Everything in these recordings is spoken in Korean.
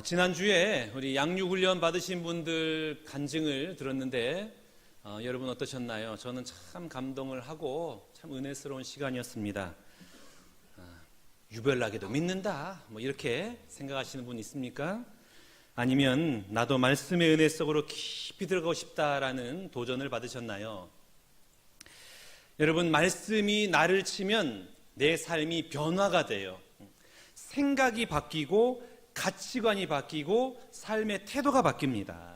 지난주에 우리 양육훈련 받으신 분들 간증을 들었는데 여러분 어떠셨나요? 저는 참 감동을 하고 참 은혜스러운 시간이었습니다. 유별나게도 믿는다 이렇게 생각하시는 분 있습니까? 아니면 나도 말씀의 은혜 속으로 깊이 들어가고 싶다라는 도전을 받으셨나요? 여러분, 말씀이 나를 치면 내 삶이 변화가 돼요. 생각이 바뀌고 가치관이 바뀌고 삶의 태도가 바뀝니다.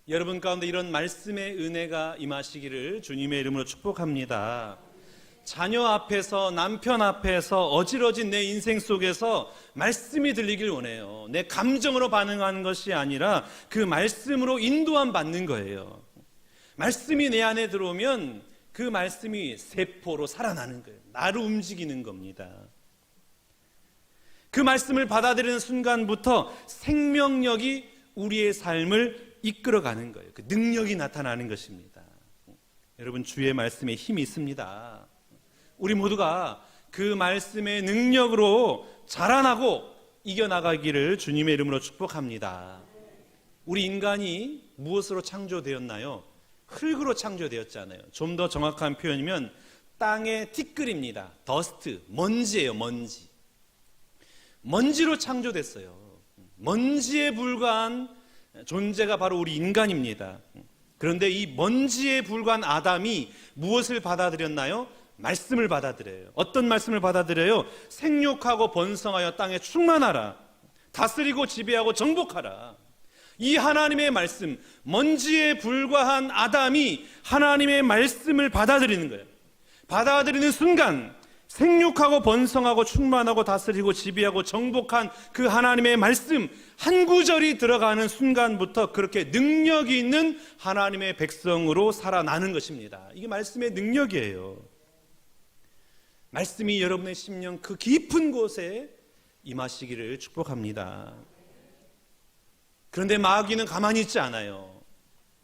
여러분 가운데 이런 말씀의 은혜가 임하시기를 주님의 이름으로 축복합니다. 자녀 앞에서, 남편 앞에서 어지러진 내 인생 속에서 말씀이 들리길 원해요. 내 감정으로 반응하는 것이 아니라 그 말씀으로 인도함 받는 거예요. 말씀이 내 안에 들어오면 그 말씀이 세포로 살아나는 거예요. 나를 움직이는 겁니다. 그 말씀을 받아들이는 순간부터 생명력이 우리의 삶을 이끌어가는 거예요. 그 능력이 나타나는 것입니다. 여러분, 주의 말씀에 힘이 있습니다. 우리 모두가 그 말씀의 능력으로 자라나고 이겨나가기를 주님의 이름으로 축복합니다. 우리 인간이 무엇으로 창조되었나요? 흙으로 창조되었잖아요. 좀 더 정확한 표현이면 땅의 티끌입니다. 더스트, 먼지예요. 먼지로 창조됐어요. 먼지에 불과한 존재가 바로 우리 인간입니다. 그런데 이 먼지에 불과한 아담이 무엇을 받아들였나요? 말씀을 받아들여요. 어떤 말씀을 받아들여요? 생육하고 번성하여 땅에 충만하라. 다스리고 지배하고 정복하라. 이 하나님의 말씀, 먼지에 불과한 아담이 하나님의 말씀을 받아들이는 거예요. 받아들이는 순간 생육하고 번성하고 충만하고 다스리고 지배하고 정복한 그 하나님의 말씀 한 구절이 들어가는 순간부터 그렇게 능력이 있는 하나님의 백성으로 살아나는 것입니다. 이게 말씀의 능력이에요. 말씀이 여러분의 심령 그 깊은 곳에 임하시기를 축복합니다. 그런데 마귀는 가만히 있지 않아요.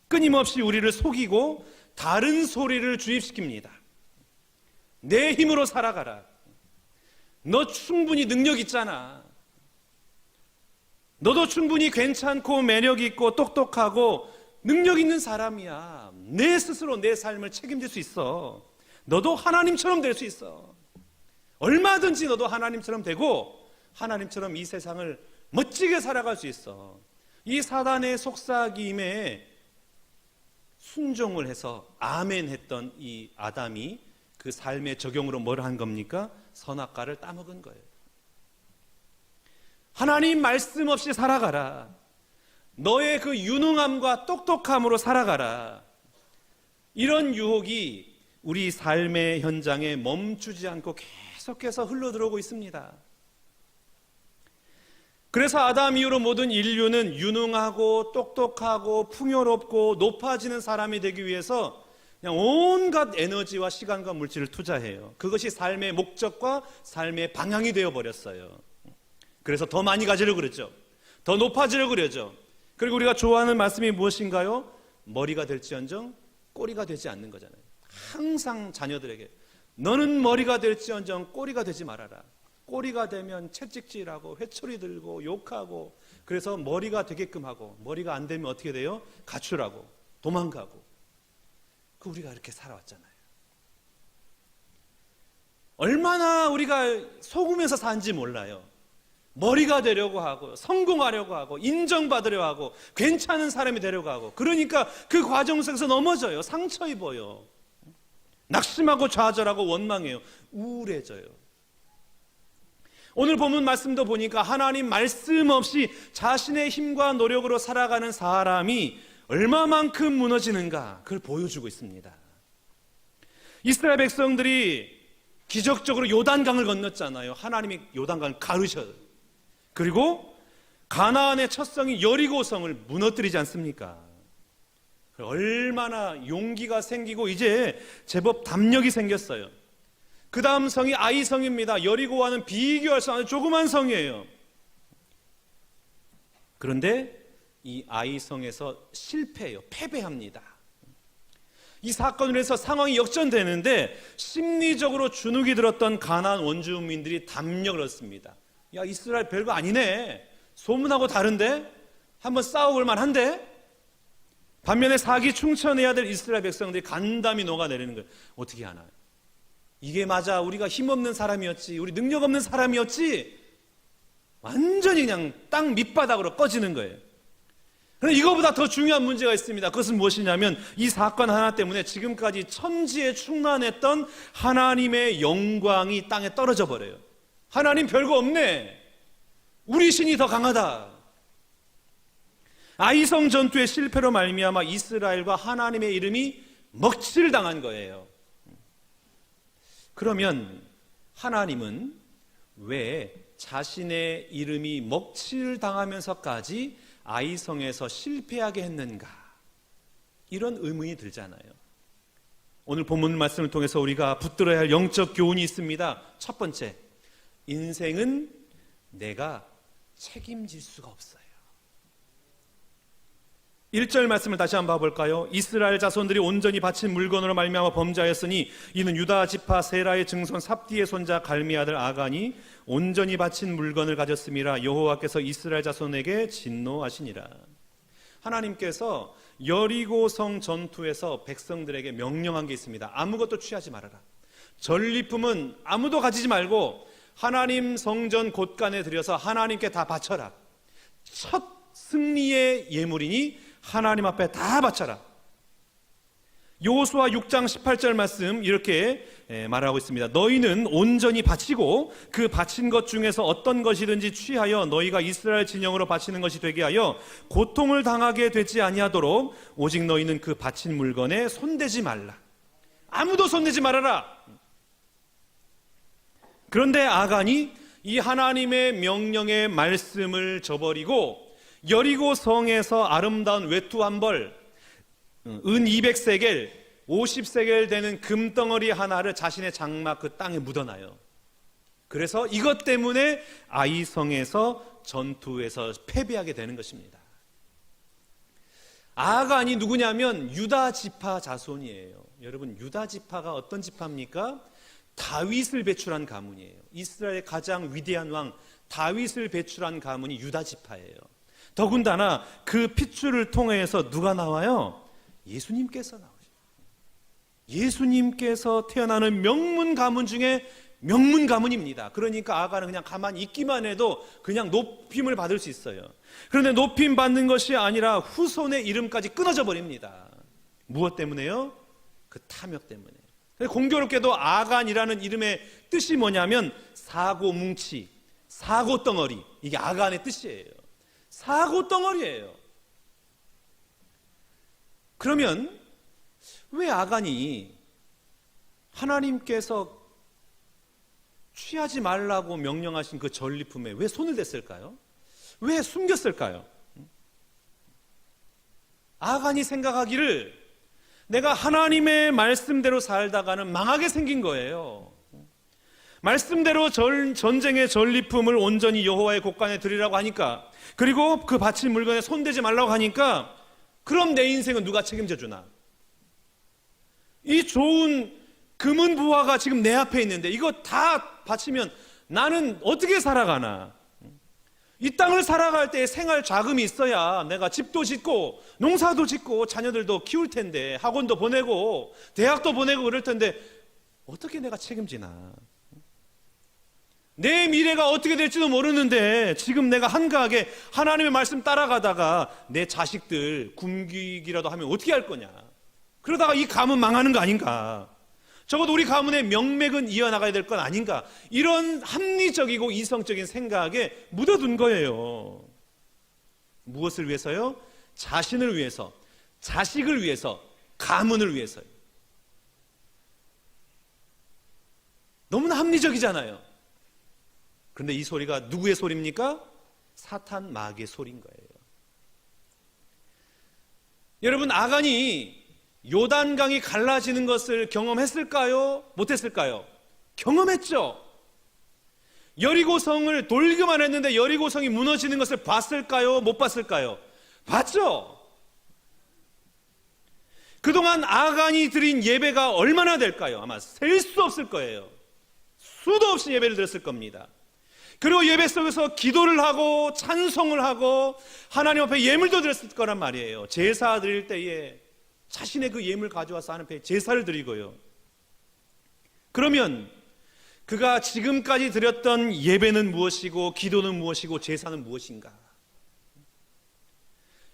끊임없이 우리를 속이고 다른 소리를 주입시킵니다. 내 힘으로 살아가라. 너 충분히 능력 있잖아. 너도 충분히 괜찮고 매력 있고 똑똑하고 능력 있는 사람이야. 내 스스로 내 삶을 책임질 수 있어. 너도 하나님처럼 될 수 있어. 얼마든지 너도 하나님처럼 되고 하나님처럼 이 세상을 멋지게 살아갈 수 있어. 이 사단의 속삭임에 순종을 해서 아멘 했던 이 아담이 그 삶의 적용으로 뭘 한 겁니까? 선악과를 따먹은 거예요. 하나님 말씀 없이 살아가라. 너의 그 유능함과 똑똑함으로 살아가라. 이런 유혹이 우리 삶의 현장에 멈추지 않고 계속해서 흘러들어오고 있습니다. 그래서 아담 이후로 모든 인류는 유능하고 똑똑하고 풍요롭고 높아지는 사람이 되기 위해서 그냥 온갖 에너지와 시간과 물질을 투자해요. 그것이 삶의 목적과 삶의 방향이 되어버렸어요. 그래서 더 많이 가지려고 그러죠. 더 높아지려고 그러죠. 그리고 우리가 좋아하는 말씀이 무엇인가요? 머리가 될지언정 꼬리가 되지 않는 거잖아요. 항상 자녀들에게 너는 머리가 될지언정 꼬리가 되지 말아라. 꼬리가 되면 채찍질하고 회초리 들고 욕하고 그래서 머리가 되게끔 하고 머리가 안 되면 어떻게 돼요? 가출하고 도망가고 우리가 이렇게 살아왔잖아요. 얼마나 우리가 속으면서 사는지 몰라요. 머리가 되려고 하고 성공하려고 하고 인정받으려고 하고 괜찮은 사람이 되려고 하고 그러니까 그 과정 속에서 넘어져요. 상처 입어요. 낙심하고 좌절하고 원망해요. 우울해져요. 오늘 본문 말씀도 보니까 하나님 말씀 없이 자신의 힘과 노력으로 살아가는 사람이 얼마만큼 무너지는가 그걸 보여주고 있습니다. 이스라엘 백성들이 기적적으로 요단강을 건넜잖아요. 하나님이 요단강을 가르셔요. 그리고 가나안의 첫 성이 여리고성을 무너뜨리지 않습니까? 얼마나 용기가 생기고 이제 제법 담력이 생겼어요. 그 다음 성이 아이성입니다. 여리고와는 비교할 수 없는 조그만 성이에요. 그런데 이 아이성에서 실패해요. 패배합니다. 이 사건을 해서 상황이 역전되는데 심리적으로 주눅이 들었던 가나안 원주민들이 담력을 얻습니다. 야, 이스라엘 별거 아니네. 소문하고 다른데? 한번 싸워볼 만한데? 반면에 사기 충천해야 될 이스라엘 백성들이 간담이 녹아내리는 거예요. 어떻게 하나? 이게 맞아. 우리가 힘없는 사람이었지. 우리 능력 없는 사람이었지. 완전히 그냥 땅 밑바닥으로 꺼지는 거예요. 그런데 이거보다 더 중요한 문제가 있습니다. 그것은 무엇이냐면 이 사건 하나 때문에 지금까지 천지에 충만했던 하나님의 영광이 땅에 떨어져 버려요. 하나님 별거 없네. 우리 신이 더 강하다. 아이성 전투의 실패로 말미암아 이스라엘과 하나님의 이름이 먹칠당한 거예요. 그러면 하나님은 왜 자신의 이름이 먹칠당하면서까지 아이성에서 실패하게 했는가? 이런 의문이 들잖아요. 오늘 본문 말씀을 통해서 우리가 붙들어야 할 영적 교훈이 있습니다. 첫 번째, 인생은 내가 책임질 수가 없어요. 1절 말씀을 다시 한번 봐볼까요? 이스라엘 자손들이 온전히 바친 물건으로 말미암아 범죄하였으니 이는 유다 지파 세라의 증손 삽디의 손자 갈미 아들 아간이 온전히 바친 물건을 가졌음이라 여호와께서 이스라엘 자손에게 진노하시니라. 하나님께서 여리고성 전투에서 백성들에게 명령한 게 있습니다. 아무것도 취하지 말아라. 전리품은 아무도 가지지 말고 하나님 성전 곳간에 들여서 하나님께 다 바쳐라. 첫 승리의 예물이니 하나님 앞에 다 바쳐라. 여호수아 6장 18절 말씀 이렇게 말하고 있습니다. 너희는 온전히 바치고 그 바친 것 중에서 어떤 것이든지 취하여 너희가 이스라엘 진영으로 바치는 것이 되게 하여 고통을 당하게 되지 아니하도록 오직 너희는 그 바친 물건에 손대지 말라. 아무도 손대지 말아라. 그런데 아간이 이 하나님의 명령의 말씀을 저버리고 여리고 성에서 아름다운 외투 한 벌, 은 200세겔, 50세겔 되는 금덩어리 하나를 자신의 장막 그 땅에 묻어놔요. 그래서 이것 때문에 아이성에서 전투에서 패배하게 되는 것입니다. 아간이 누구냐면 유다 지파 자손이에요. 여러분, 유다 지파가 어떤 지파입니까? 다윗을 배출한 가문이에요. 이스라엘의 가장 위대한 왕 다윗을 배출한 가문이 유다 지파예요. 더군다나 그 핏줄을 통해서 누가 나와요? 예수님께서 나오셔요. 예수님께서 태어나는 명문 가문 중에 명문 가문입니다. 그러니까 아간은 그냥 가만히 있기만 해도 그냥 높임을 받을 수 있어요. 그런데 높임 받는 것이 아니라 후손의 이름까지 끊어져 버립니다. 무엇 때문에요? 그 탐욕 때문에. 공교롭게도 아간이라는 이름의 뜻이 뭐냐면 사고 뭉치, 사고 덩어리. 이게 아간의 뜻이에요. 사고 덩어리예요. 그러면 왜 아간이 하나님께서 취하지 말라고 명령하신 그 전리품에 왜 손을 댔을까요? 왜 숨겼을까요? 아간이 생각하기를 내가 하나님의 말씀대로 살다가는 망하게 생긴 거예요. 말씀대로 전쟁의 전리품을 온전히 여호와의 곳간에 드리라고 하니까, 그리고 그 바친 물건에 손대지 말라고 하니까, 그럼 내 인생은 누가 책임져 주나? 이 좋은 금은 부화가 지금 내 앞에 있는데 이거 다 바치면 나는 어떻게 살아가나? 이 땅을 살아갈 때 생활 자금이 있어야 내가 집도 짓고 농사도 짓고 자녀들도 키울 텐데, 학원도 보내고 대학도 보내고 그럴 텐데 어떻게 내가 책임지나? 내 미래가 어떻게 될지도 모르는데 지금 내가 한가하게 하나님의 말씀 따라가다가 내 자식들 굶기기라도 하면 어떻게 할 거냐? 그러다가 이 가문 망하는 거 아닌가? 적어도 우리 가문의 명맥은 이어나가야 될 건 아닌가? 이런 합리적이고 이성적인 생각에 묻어둔 거예요. 무엇을 위해서요? 자신을 위해서, 자식을 위해서, 가문을 위해서요. 너무나 합리적이잖아요. 그런데 이 소리가 누구의 소리입니까? 사탄 마귀의 소리인 거예요. 여러분, 아간이 요단강이 갈라지는 것을 경험했을까요? 못했을까요? 경험했죠. 여리고성을 돌기만 했는데 여리고성이 무너지는 것을 봤을까요? 못 봤을까요? 봤죠. 그동안 아간이 드린 예배가 얼마나 될까요? 아마 셀 수 없을 거예요. 수도 없이 예배를 드렸을 겁니다. 그리고 예배 속에서 기도를 하고 찬송을 하고 하나님 앞에 예물도 드렸을 거란 말이에요. 제사 드릴 때에 자신의 그 예물 가져와서 하나님 앞에 제사를 드리고요. 그러면 그가 지금까지 드렸던 예배는 무엇이고 기도는 무엇이고 제사는 무엇인가?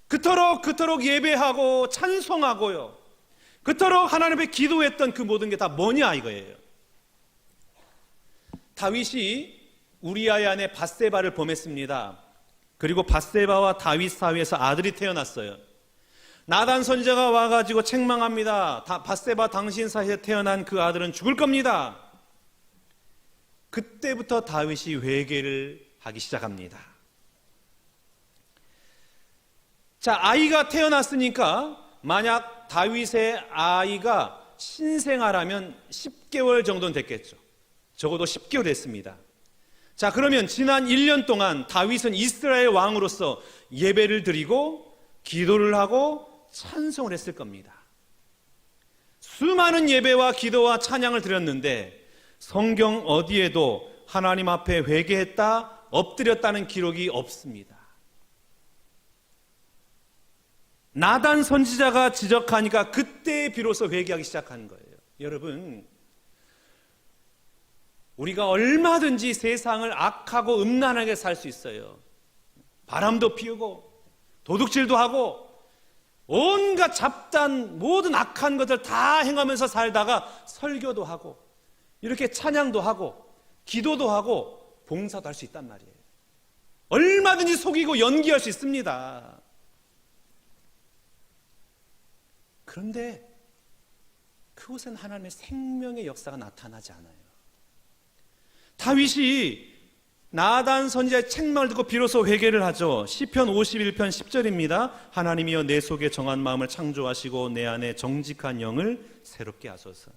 그토록 예배하고 찬송하고요, 그토록 하나님 앞에 기도했던 그 모든 게 다 뭐냐 이거예요. 다윗이 우리아의 아내 밧세바를 범했습니다. 그리고 밧세바와 다윗 사이에서 아들이 태어났어요. 나단 선지자가 와가지고 책망합니다. 밧세바 당신 사이에 태어난 그 아들은 죽을 겁니다. 그때부터 다윗이 회개를 하기 시작합니다. 자, 아이가 태어났으니까 만약 다윗의 아이가 신생아라면 10개월 정도는 됐겠죠. 적어도 10개월 됐습니다. 자, 그러면 지난 1년 동안 다윗은 이스라엘 왕으로서 예배를 드리고 기도를 하고 찬송을 했을 겁니다. 수많은 예배와 기도와 찬양을 드렸는데 성경 어디에도 하나님 앞에 회개했다, 엎드렸다는 기록이 없습니다. 나단 선지자가 지적하니까 그때 비로소 회개하기 시작한 거예요. 여러분, 우리가 얼마든지 세상을 악하고 음란하게 살 수 있어요. 바람도 피우고 도둑질도 하고 온갖 잡단 모든 악한 것들 다 행하면서 살다가 설교도 하고 이렇게 찬양도 하고 기도도 하고 봉사도 할 수 있단 말이에요. 얼마든지 속이고 연기할 수 있습니다. 그런데 그곳엔 하나님의 생명의 역사가 나타나지 않아요. 다윗이 나단 선지자의 책망을 듣고 비로소 회개를 하죠. 시편 51편 10절입니다. 하나님이여 내 속에 정한 마음을 창조하시고 내 안에 정직한 영을 새롭게 하소서.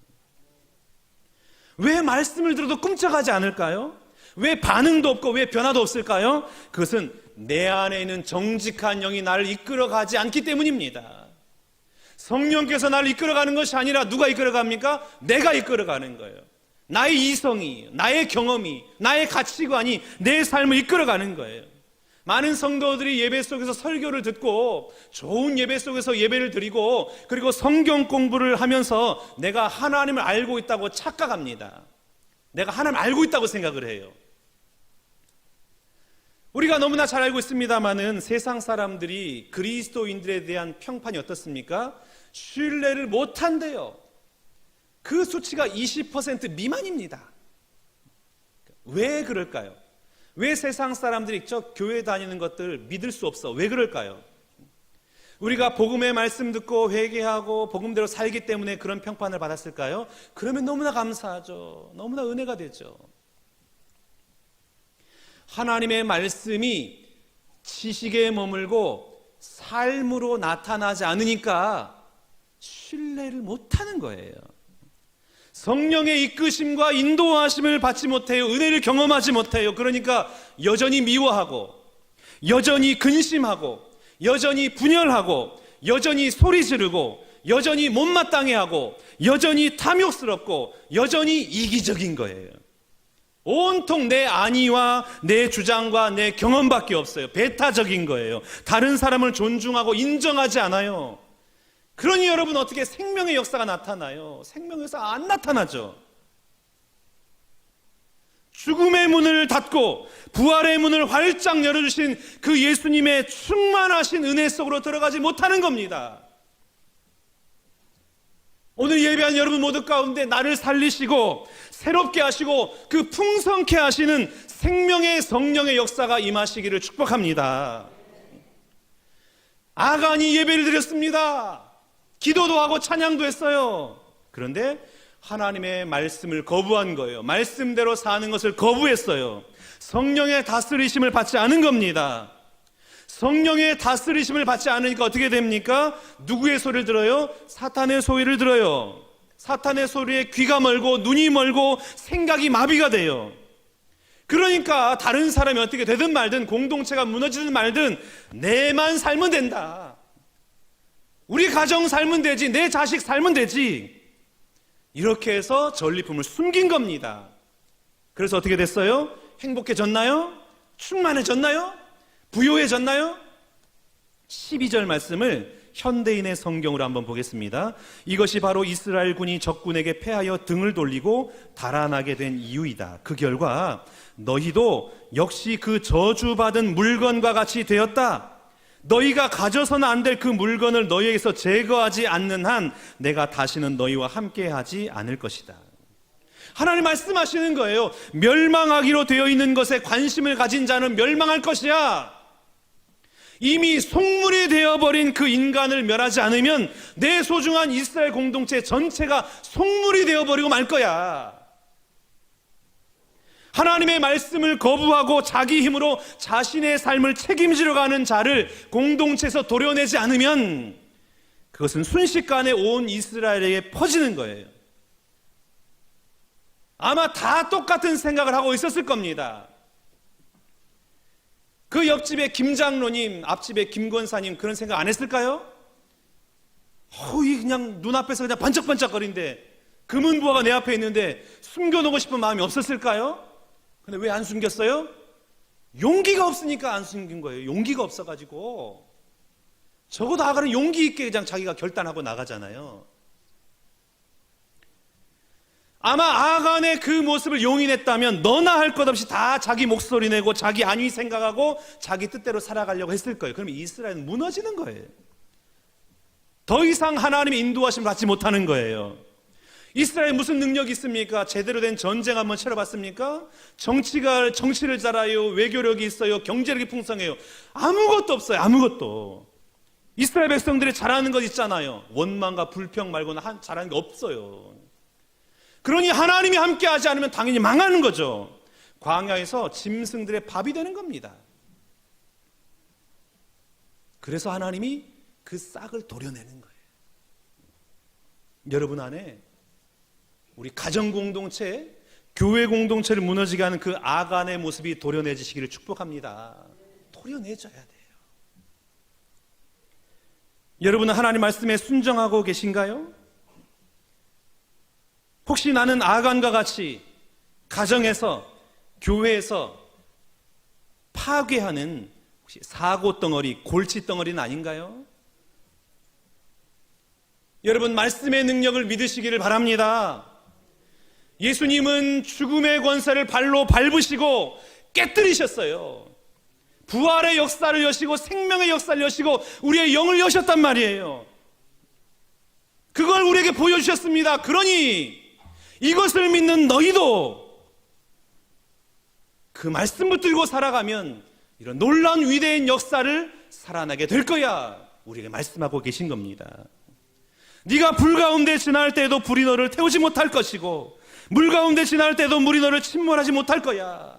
왜 말씀을 들어도 꿈쩍하지 않을까요? 왜 반응도 없고 왜 변화도 없을까요? 그것은 내 안에 있는 정직한 영이 나를 이끌어가지 않기 때문입니다. 성령께서 나를 이끌어가는 것이 아니라 누가 이끌어갑니까? 내가 이끌어가는 거예요. 나의 이성이, 나의 경험이, 나의 가치관이 내 삶을 이끌어가는 거예요. 많은 성도들이 예배 속에서 설교를 듣고 좋은 예배 속에서 예배를 드리고 그리고 성경 공부를 하면서 내가 하나님을 알고 있다고 착각합니다. 내가 하나님을 알고 있다고 생각을 해요. 우리가 너무나 잘 알고 있습니다마는 세상 사람들이 그리스도인들에 대한 평판이 어떻습니까? 신뢰를 못한대요. 그 수치가 20% 미만입니다. 왜 그럴까요? 왜 세상 사람들이 저 교회 다니는 것들 믿을 수 없어? 왜 그럴까요? 우리가 복음의 말씀 듣고 회개하고 복음대로 살기 때문에 그런 평판을 받았을까요? 그러면 너무나 감사하죠. 너무나 은혜가 되죠. 하나님의 말씀이 지식에 머물고 삶으로 나타나지 않으니까 신뢰를 못하는 거예요. 성령의 이끄심과 인도하심을 받지 못해요. 은혜를 경험하지 못해요. 그러니까 여전히 미워하고 여전히 근심하고 여전히 분열하고 여전히 소리 지르고 여전히 못마땅해 하고 여전히 탐욕스럽고 여전히 이기적인 거예요. 온통 내 안위와 내 주장과 내 경험밖에 없어요. 배타적인 거예요. 다른 사람을 존중하고 인정하지 않아요. 그러니 여러분 어떻게 생명의 역사가 나타나요? 생명의 역사가 안 나타나죠. 죽음의 문을 닫고 부활의 문을 활짝 열어주신 그 예수님의 충만하신 은혜 속으로 들어가지 못하는 겁니다. 오늘 예배한 여러분 모두 가운데 나를 살리시고 새롭게 하시고 그 풍성케 하시는 생명의 성령의 역사가 임하시기를 축복합니다. 아간이 예배를 드렸습니다. 기도도 하고 찬양도 했어요. 그런데 하나님의 말씀을 거부한 거예요. 말씀대로 사는 것을 거부했어요. 성령의 다스리심을 받지 않은 겁니다. 성령의 다스리심을 받지 않으니까 어떻게 됩니까? 누구의 소리를 들어요? 사탄의 소리를 들어요. 사탄의 소리에 귀가 멀고 눈이 멀고 생각이 마비가 돼요. 그러니까 다른 사람이 어떻게 되든 말든 공동체가 무너지든 말든 내만 살면 된다. 우리 가정 살면 되지, 내 자식 살면 되지. 이렇게 해서 전리품을 숨긴 겁니다. 그래서 어떻게 됐어요? 행복해졌나요? 충만해졌나요? 부요해졌나요? 12절 말씀을 현대인의 성경으로 한번 보겠습니다. 이것이 바로 이스라엘 군이 적군에게 패하여 등을 돌리고 달아나게 된 이유이다. 그 결과 너희도 역시 그 저주받은 물건과 같이 되었다. 너희가 가져서는 안 될 그 물건을 너희에게서 제거하지 않는 한 내가 다시는 너희와 함께하지 않을 것이다. 하나님 말씀하시는 거예요. 멸망하기로 되어 있는 것에 관심을 가진 자는 멸망할 것이야. 이미 속물이 되어버린 그 인간을 멸하지 않으면 내 소중한 이스라엘 공동체 전체가 속물이 되어버리고 말 거야. 하나님의 말씀을 거부하고 자기 힘으로 자신의 삶을 책임지려 가는 자를 공동체에서 도려내지 않으면 그것은 순식간에 온 이스라엘에게 퍼지는 거예요. 아마 다 똑같은 생각을 하고 있었을 겁니다. 그 옆집의 김장로님, 앞집의 김권사님 그런 생각 안 했을까요? 이 그냥 눈앞에서 그냥 반짝반짝거리는데 금은부화가 내 앞에 있는데 숨겨놓고 싶은 마음이 없었을까요? 근데 왜 안 숨겼어요? 용기가 없으니까 안 숨긴 거예요. 용기가 없어가지고. 적어도 아가는 용기 있게 그냥 자기가 결단하고 나가잖아요. 아마 아간의 그 모습을 용인했다면 너나 할 것 없이 다 자기 목소리 내고 자기 안위 생각하고 자기 뜻대로 살아가려고 했을 거예요. 그러면 이스라엘은 무너지는 거예요. 더 이상 하나님의 인도하심을 받지 못하는 거예요. 이스라엘 무슨 능력이 있습니까? 제대로 된 전쟁 한번 치러봤습니까? 정치를 잘해요. 외교력이 있어요. 경제력이 풍성해요. 아무것도 없어요. 아무것도. 이스라엘 백성들이 잘하는 것 있잖아요. 원망과 불평 말고는 잘하는 게 없어요. 그러니 하나님이 함께하지 않으면 당연히 망하는 거죠. 광야에서 짐승들의 밥이 되는 겁니다. 그래서 하나님이 그 싹을 도려내는 거예요. 여러분 안에 우리 가정 공동체, 교회 공동체를 무너지게 하는 그 아간의 모습이 도려내지시기를 축복합니다. 도려내줘야 돼요. 여러분은 하나님 말씀에 순종하고 계신가요? 혹시 나는 아간과 같이 가정에서, 교회에서 파괴하는 혹시 사고 덩어리, 골치 덩어리는 아닌가요? 여러분 말씀의 능력을 믿으시기를 바랍니다. 예수님은 죽음의 권세를 발로 밟으시고 깨뜨리셨어요. 부활의 역사를 여시고 생명의 역사를 여시고 우리의 영을 여셨단 말이에요. 그걸 우리에게 보여주셨습니다. 그러니 이것을 믿는 너희도 그 말씀 붙들고 살아가면 이런 놀라운 위대한 역사를 살아나게 될 거야. 우리에게 말씀하고 계신 겁니다. 네가 불 가운데 지날 때에도 불이 너를 태우지 못할 것이고 물 가운데 지날 때도 물이 너를 침몰하지 못할 거야.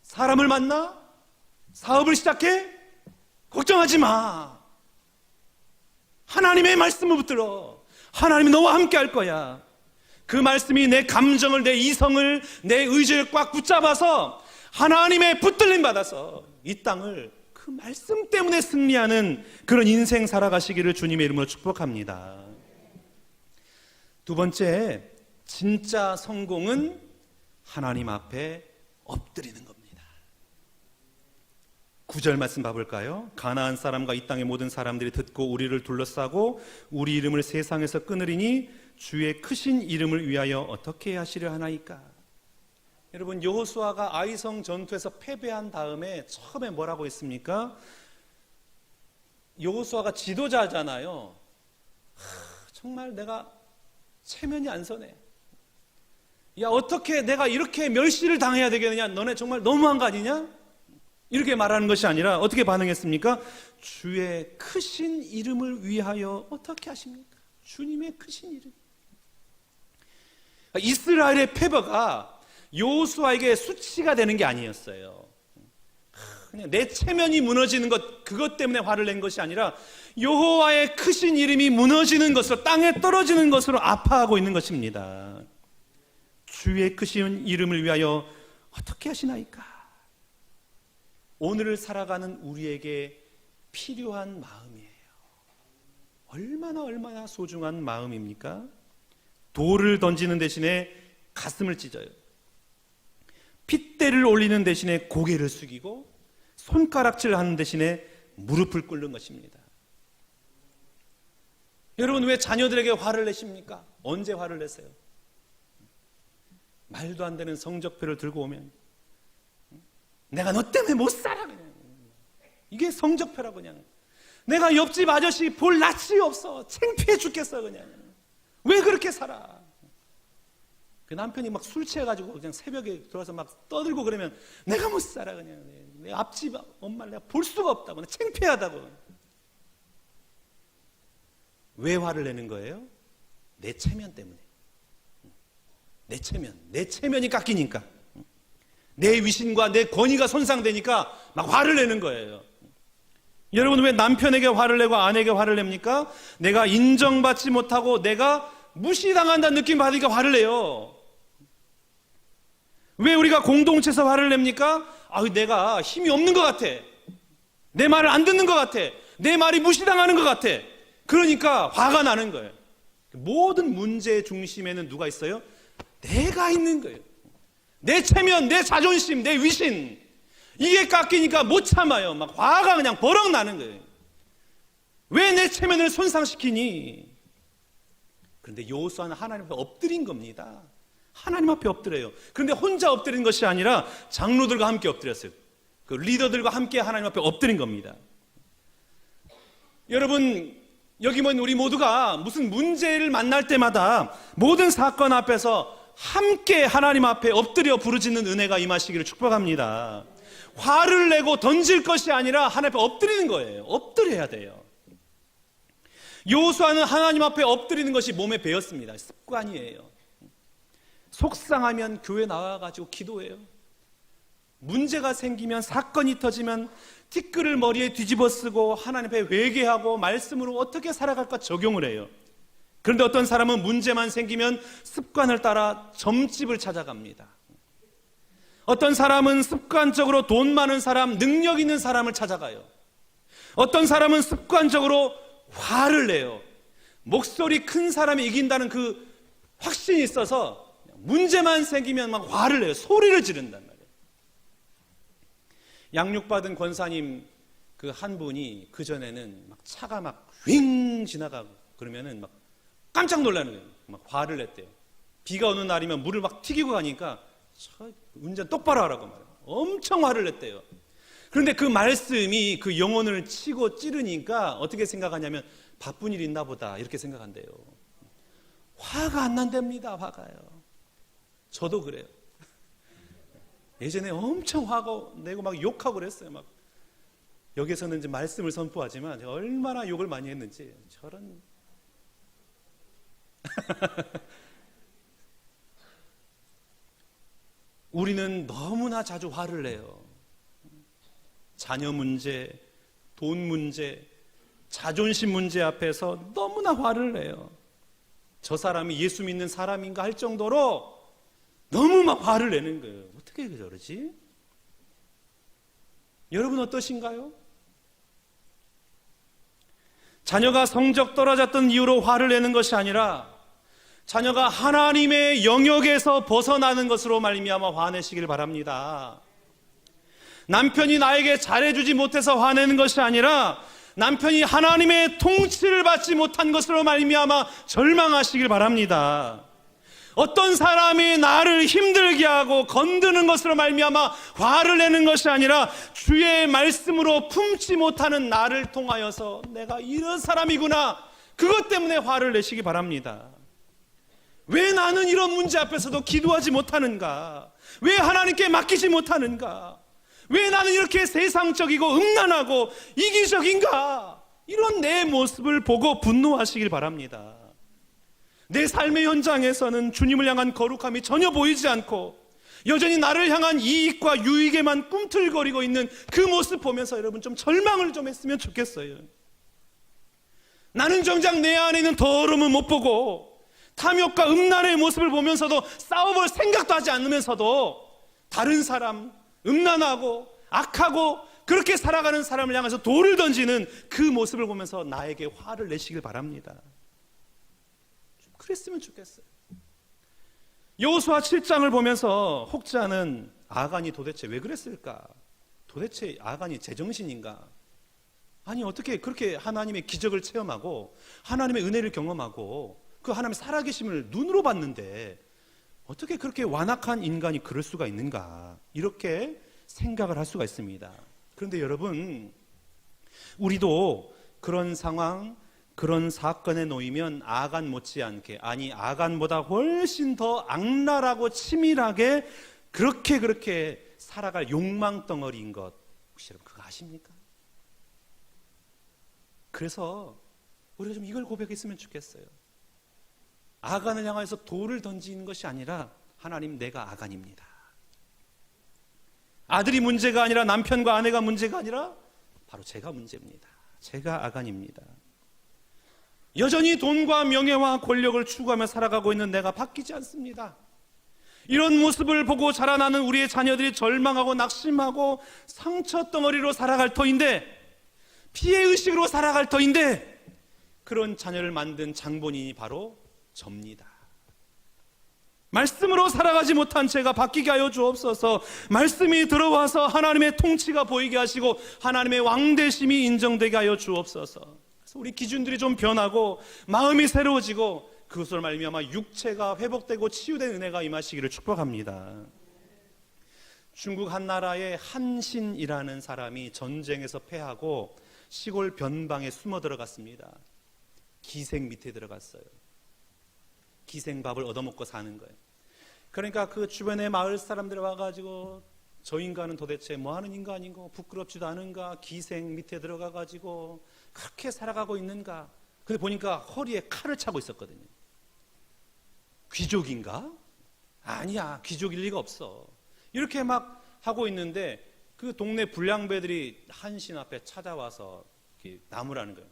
사람을 만나? 사업을 시작해? 걱정하지 마. 하나님의 말씀을 붙들어. 하나님이 너와 함께 할 거야. 그 말씀이 내 감정을, 내 이성을, 내 의지를 꽉 붙잡아서 하나님의 붙들림 받아서 이 땅을 그 말씀 때문에 승리하는 그런 인생 살아가시기를 주님의 이름으로 축복합니다. 두 번째, 진짜 성공은 하나님 앞에 엎드리는 겁니다. 9절 말씀 봐볼까요? 가나안 사람과 이 땅의 모든 사람들이 듣고 우리를 둘러싸고 우리 이름을 세상에서 끊으리니 주의 크신 이름을 위하여 어떻게 하시려 하나이까? 여러분 여호수아가 아이성 전투에서 패배한 다음에 처음에 뭐라고 했습니까? 여호수아가 지도자잖아요. 정말 내가 체면이 안 서네. 야 어떻게 내가 이렇게 멸시를 당해야 되겠느냐? 너네 정말 너무한 거 아니냐? 이렇게 말하는 것이 아니라 어떻게 반응했습니까? 주의 크신 이름을 위하여 어떻게 하십니까? 주님의 크신 이름. 이스라엘의 패배가 여호수아에게 수치가 되는 게 아니었어요. 그냥 내 체면이 무너지는 것, 그것 때문에 화를 낸 것이 아니라 여호와의 크신 이름이 무너지는 것으로, 땅에 떨어지는 것으로 아파하고 있는 것입니다. 주의 크신 이름을 위하여 어떻게 하시나이까? 오늘을 살아가는 우리에게 필요한 마음이에요. 얼마나 소중한 마음입니까? 돌을 던지는 대신에 가슴을 찢어요. 핏대를 올리는 대신에 고개를 숙이고 손가락질하는 대신에 무릎을 꿇는 것입니다. 여러분, 왜 자녀들에게 화를 내십니까? 언제 화를 내세요? 말도 안 되는 성적표를 들고 오면 내가 너 때문에 못 살아 그냥. 이게 성적표라고. 그냥 내가 옆집 아저씨 볼 낯이 없어. 창피해 죽겠어 그냥. 왜 그렇게 살아? 그 남편이 막 술 취해가지고 그냥 새벽에 들어와서 막 떠들고 그러면 내가 못 살아 그냥. 내 앞집 엄마를 내가 볼 수가 없다고. 창피하다고. 왜 화를 내는 거예요? 내 체면 때문에. 내 체면이 깎이니까, 내 위신과 내 권위가 손상되니까 막 화를 내는 거예요. 여러분, 왜 남편에게 화를 내고 아내에게 화를 냅니까? 내가 인정받지 못하고 내가 무시당한다는 느낌 받으니까 화를 내요. 왜 우리가 공동체에서 화를 냅니까? 내가 힘이 없는 것 같아. 내 말을 안 듣는 것 같아. 내 말이 무시당하는 것 같아. 그러니까 화가 나는 거예요. 모든 문제의 중심에는 누가 있어요? 내가 있는 거예요. 내 체면, 내 자존심, 내 위신, 이게 깎이니까 못 참아요. 막 화가 그냥 버럭 나는 거예요. 왜 내 체면을 손상시키니? 그런데 여호수아는 하나님 앞에 엎드린 겁니다. 하나님 앞에 엎드려요. 그런데 혼자 엎드린 것이 아니라 장로들과 함께 엎드렸어요. 그 리더들과 함께 하나님 앞에 엎드린 겁니다. 여러분, 여기 우리 모두가 무슨 문제를 만날 때마다 모든 사건 앞에서 함께 하나님 앞에 엎드려 부르짖는 은혜가 임하시기를 축복합니다. 화를 내고 던질 것이 아니라 하나님 앞에 엎드리는 거예요. 엎드려야 돼요. 여호수아는 하나님 앞에 엎드리는 것이 몸에 배었습니다. 습관이에요. 속상하면 교회 나와가지고 기도해요. 문제가 생기면, 사건이 터지면 티끌을 머리에 뒤집어 쓰고 하나님 앞에 회개하고 말씀으로 어떻게 살아갈까 적용을 해요. 그런데 어떤 사람은 문제만 생기면 습관을 따라 점집을 찾아갑니다. 어떤 사람은 습관적으로 돈 많은 사람, 능력 있는 사람을 찾아가요. 어떤 사람은 습관적으로 화를 내요. 목소리 큰 사람이 이긴다는 그 확신이 있어서 문제만 생기면 막 화를 내요. 소리를 지른단 말이에요. 양육받은 권사님 그 한 분이 그전에는 막 차가 막 휙 지나가고 그러면은 막 깜짝 놀라는 거예요. 막 화를 냈대요. 비가 오는 날이면 물을 막 튀기고 가니까 운전 똑바로 하라고 말해요. 엄청 화를 냈대요. 그런데 그 말씀이 그 영혼을 치고 찌르니까 어떻게 생각하냐면 바쁜 일 있나 보다 이렇게 생각한대요. 화가 안 난답니다. 화가요. 저도 그래요. 예전에 엄청 화가 내고 막 욕하고 그랬어요. 막 여기서는 이제 말씀을 선포하지만 얼마나 욕을 많이 했는지. 저런 우리는 너무나 자주 화를 내요. 자녀 문제, 돈 문제, 자존심 문제 앞에서 너무나 화를 내요. 저 사람이 예수 믿는 사람인가 할 정도로 너무 막 화를 내는 거예요. 어떻게 저러지? 여러분 어떠신가요? 자녀가 성적 떨어졌던 이유로 화를 내는 것이 아니라 자녀가 하나님의 영역에서 벗어나는 것으로 말미암아 화내시길 바랍니다. 남편이 나에게 잘해주지 못해서 화내는 것이 아니라 남편이 하나님의 통치를 받지 못한 것으로 말미암아 절망하시길 바랍니다. 어떤 사람이 나를 힘들게 하고 건드는 것으로 말미암아 화를 내는 것이 아니라 주의 말씀으로 품지 못하는 나를 통하여서 내가 이런 사람이구나, 그것 때문에 화를 내시기 바랍니다. 왜 나는 이런 문제 앞에서도 기도하지 못하는가? 왜 하나님께 맡기지 못하는가? 왜 나는 이렇게 세상적이고 음란하고 이기적인가? 이런 내 모습을 보고 분노하시길 바랍니다. 내 삶의 현장에서는 주님을 향한 거룩함이 전혀 보이지 않고 여전히 나를 향한 이익과 유익에만 꿈틀거리고 있는 그 모습 보면서 여러분 좀 절망을 좀 했으면 좋겠어요. 나는 정작 내 안에 있는 더러움은 못 보고 탐욕과 음란의 모습을 보면서도 싸워볼 생각도 하지 않으면서도 다른 사람, 음란하고 악하고 그렇게 살아가는 사람을 향해서 돌을 던지는 그 모습을 보면서 나에게 화를 내시길 바랍니다. 좀 그랬으면 좋겠어요. 여호수아 7장을 보면서 혹자는 아간이 도대체 왜 그랬을까? 도대체 아간이 제정신인가? 아니 어떻게 그렇게 하나님의 기적을 체험하고 하나님의 은혜를 경험하고 그 하나님의 살아계심을 눈으로 봤는데 어떻게 그렇게 완악한 인간이 그럴 수가 있는가? 이렇게 생각을 할 수가 있습니다. 그런데 여러분, 우리도 그런 상황, 그런 사건에 놓이면 아간 못지않게, 아니 아간보다 훨씬 더 악랄하고 치밀하게 그렇게 살아갈 욕망 덩어리인 것, 혹시 여러분 그거 아십니까? 그래서 우리가 좀 이걸 고백했으면 좋겠어요. 아간을 향해서 돌을 던지는 것이 아니라 하나님, 내가 아간입니다. 아들이 문제가 아니라 남편과 아내가 문제가 아니라 바로 제가 문제입니다. 제가 아간입니다. 여전히 돈과 명예와 권력을 추구하며 살아가고 있는 내가 바뀌지 않습니다. 이런 모습을 보고 자라나는 우리의 자녀들이 절망하고 낙심하고 상처 덩어리로 살아갈 터인데, 피해의식으로 살아갈 터인데, 그런 자녀를 만든 장본인이 바로 접니다. 말씀으로 살아가지 못한 제가 바뀌게 하여 주옵소서. 말씀이 들어와서 하나님의 통치가 보이게 하시고 하나님의 왕대심이 인정되게 하여 주옵소서. 그래서 우리 기준들이 좀 변하고 마음이 새로워지고 그것으로 말미암아 육체가 회복되고 치유된 은혜가 임하시기를 축복합니다. 중국 한 나라의 한신이라는 사람이 전쟁에서 패하고 시골 변방에 숨어 들어갔습니다. 기생 밑에 들어갔어요. 기생밥을 얻어먹고 사는 거예요. 그러니까 그 주변의 마을 사람들이 와가지고 저 인간은 도대체 뭐하는 인간인가, 부끄럽지도 않은가, 기생 밑에 들어가가지고 그렇게 살아가고 있는가. 근데 보니까 허리에 칼을 차고 있었거든요. 귀족인가? 아니야, 귀족일 리가 없어. 이렇게 막 하고 있는데 그 동네 불량배들이 한신 앞에 찾아와서 나무라는 거예요.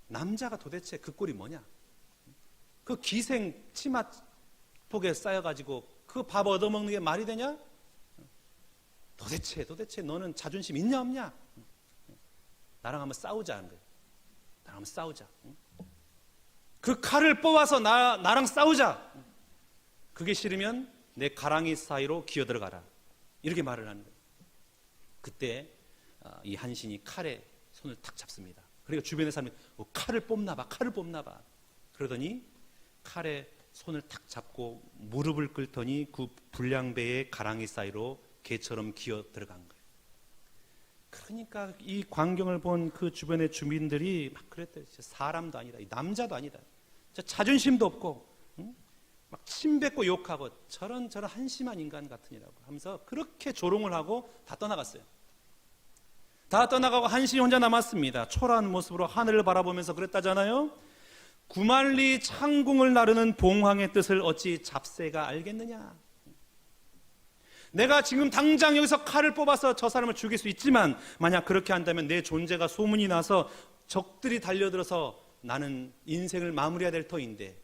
남자가 도대체 그 꼴이 뭐냐? 그 기생 치마 폭에 쌓여가지고 그 밥 얻어먹는 게 말이 되냐? 도대체 너는 자존심 있냐 없냐? 나랑 한번 싸우자 하는 거예요. 나랑 한번 싸우자. 그 칼을 뽑아서 나랑 싸우자. 그게 싫으면 내 가랑이 사이로 기어 들어가라. 이렇게 말을 하는 거예요. 그때 이 한신이 칼에 손을 탁 잡습니다. 그러니까 주변의 사람이 칼을 뽑나 봐. 그러더니 칼에 손을 탁 잡고 무릎을 꿇더니 그 불량배의 가랑이 사이로 개처럼 기어 들어간 거예요. 그러니까 이 광경을 본 그 주변의 주민들이 막 그랬대요. 사람도 아니다, 남자도 아니다, 자존심도 없고, 막 침뱉고 욕하고 저런 한심한 인간 같으니라고 하면서 그렇게 조롱을 하고 다 떠나갔어요. 다 떠나가고 한신이 혼자 남았습니다. 초라한 모습으로 하늘을 바라보면서 그랬다잖아요. 구만리 창궁을 나르는 봉황의 뜻을 어찌 잡새가 알겠느냐. 내가 지금 당장 여기서 칼을 뽑아서 저 사람을 죽일 수 있지만 만약 그렇게 한다면 내 존재가 소문이 나서 적들이 달려들어서 나는 인생을 마무리해야 될 터인데,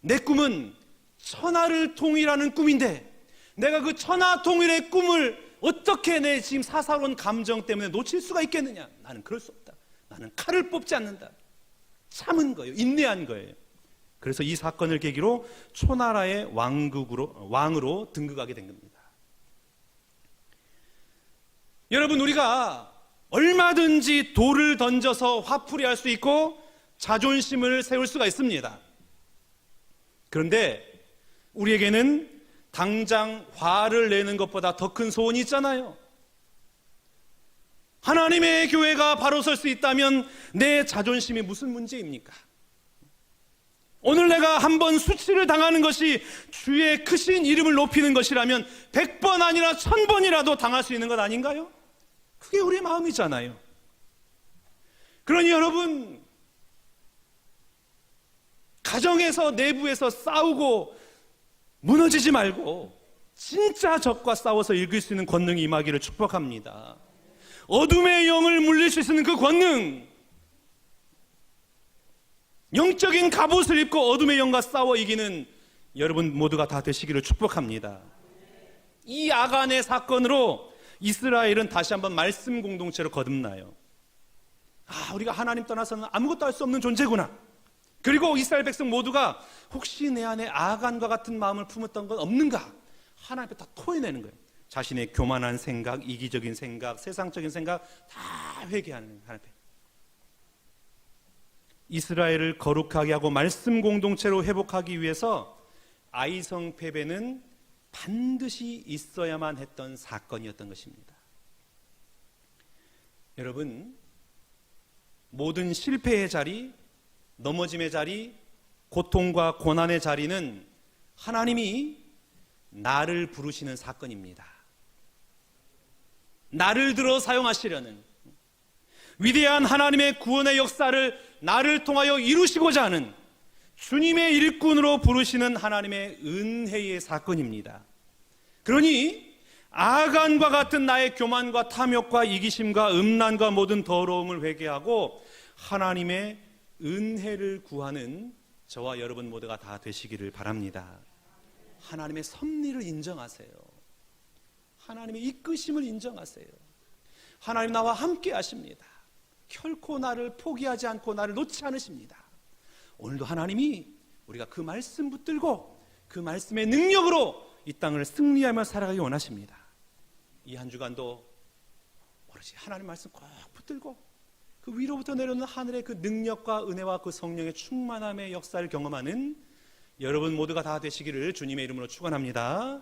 내 꿈은 천하를 통일하는 꿈인데 내가 그 천하통일의 꿈을 어떻게 내 지금 사사로운 감정 때문에 놓칠 수가 있겠느냐. 나는 그럴 수 없다. 나는 칼을 뽑지 않는다. 참은 거예요. 인내한 거예요. 그래서 이 사건을 계기로 초나라의 왕으로 등극하게 된 겁니다. 여러분, 우리가 얼마든지 돌을 던져서 화풀이할 수 있고 자존심을 세울 수가 있습니다. 그런데 우리에게는 당장 화를 내는 것보다 더 큰 소원이 있잖아요. 하나님의 교회가 바로 설 수 있다면 내 자존심이 무슨 문제입니까? 오늘 내가 한번 수치를 당하는 것이 주의 크신 이름을 높이는 것이라면 100번 아니라 1000번이라도 당할 수 있는 것 아닌가요? 그게 우리의 마음이잖아요. 그러니 여러분, 가정에서 내부에서 싸우고 무너지지 말고 진짜 적과 싸워서 이길 수 있는 권능이 임하기를 축복합니다. 어둠의 영을 물리칠 수 있는 그 권능, 영적인 갑옷을 입고 어둠의 영과 싸워 이기는 여러분 모두가 다 되시기를 축복합니다. 이 아간의 사건으로 이스라엘은 다시 한번 말씀 공동체로 거듭나요. 우리가 하나님 떠나서는 아무것도 할 수 없는 존재구나. 그리고 이스라엘 백성 모두가 혹시 내 안에 아간과 같은 마음을 품었던 건 없는가? 하나님 앞에 다 토해내는 거예요. 자신의 교만한 생각, 이기적인 생각, 세상적인 생각 다 회개하는 하나님 앞에. 이스라엘을 거룩하게 하고 말씀 공동체로 회복하기 위해서 아이성 패배는 반드시 있어야만 했던 사건이었던 것입니다. 여러분, 모든 실패의 자리, 넘어짐의 자리, 고통과 고난의 자리는 하나님이 나를 부르시는 사건입니다. 나를 들어 사용하시려는 위대한 하나님의 구원의 역사를 나를 통하여 이루시고자 하는 주님의 일꾼으로 부르시는 하나님의 은혜의 사건입니다. 그러니 아간과 같은 나의 교만과 탐욕과 이기심과 음란과 모든 더러움을 회개하고 하나님의 은혜를 구하는 저와 여러분 모두가 다 되시기를 바랍니다. 하나님의 섭리를 인정하세요. 하나님의 이끄심을 인정하세요. 하나님 나와 함께 하십니다. 결코 나를 포기하지 않고 나를 놓지 않으십니다. 오늘도 하나님이 우리가 그 말씀 붙들고 그 말씀의 능력으로 이 땅을 승리하며 살아가기 원하십니다. 이 한 주간도 오로지 하나님 말씀 꼭 붙들고 그 위로부터 내려오는 하늘의 그 능력과 은혜와 그 성령의 충만함의 역사를 경험하는 여러분 모두가 다 되시기를 주님의 이름으로 축원합니다.